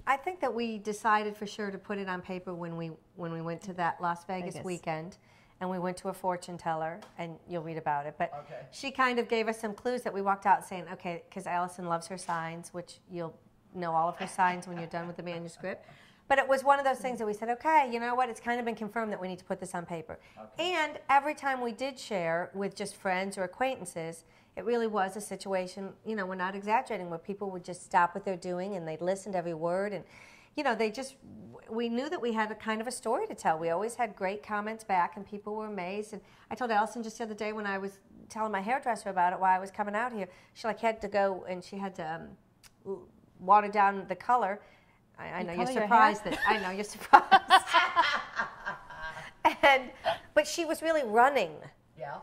I think that we decided for sure to put it on paper when we went to that Las Vegas weekend, and we went to a fortune teller, and you'll read about it. But she kind of gave us some clues that we walked out saying, okay, because Allison loves her signs, which you'll know all of her signs when you're done with the manuscript. But it was one of those things that we said, okay, you know what, it's kind of been confirmed that we need to put this on paper. And every time we did share with just friends or acquaintances, it really was a situation, you know, we're not exaggerating, where people would just stop what they're doing and they'd listen to every word. And, you know, we knew that we had a kind of a story to tell. We always had great comments back and people were amazed. And I told Allison just the other day when I was telling my hairdresser about it, why I was coming out here, she had to go and she had to water down the color. I know you're surprised that I know you're surprised. But she was really running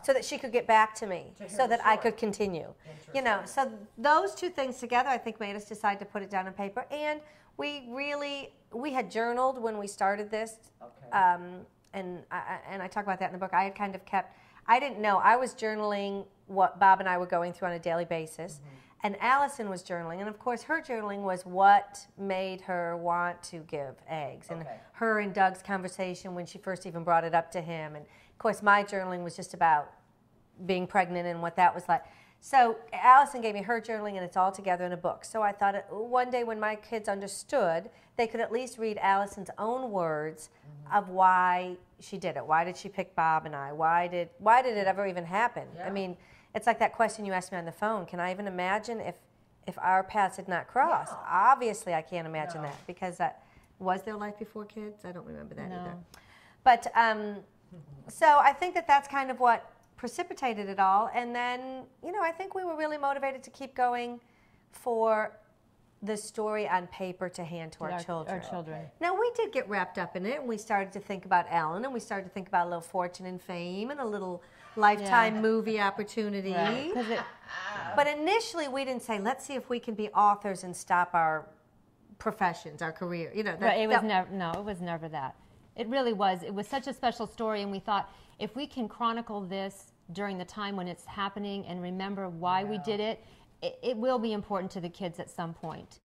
so that she could get back to me, so that I could continue. You know, so those two things together I think made us decide to put it down on paper. And we had journaled when we started this, and I talk about that in the book. I had kind of kept, I didn't know, I was journaling what Bob and I were going through on a daily basis. And Allison was journaling, and of course her journaling was what made her want to give eggs, and her and Doug's conversation when she first even brought it up to him, and of course my journaling was just about being pregnant and what that was like. So Allison gave me her journaling, and it's all together in a book. So I thought one day when my kids understood, they could at least read Allison's own words of why she did it. Why did she pick Bob and I? Why did it ever even happen? I mean, it's like that question you asked me on the phone. Can I even imagine if our paths had not crossed? Obviously, I can't imagine that, because was there life before kids? I don't remember that either. But so I think that that's kind of what precipitated it all. And then, you know, I think we were really motivated to keep going for the story on paper to hand to our children. Now, we did get wrapped up in it, and we started to think about Ellen, and we started to think about a little fortune and fame and a little Lifetime movie opportunity. But initially, we didn't say, let's see if we can be authors and stop our professions, our career. You know, it was never that. It really was. It was such a special story, and we thought, if we can chronicle this during the time when it's happening and remember why we did it, it will be important to the kids at some point.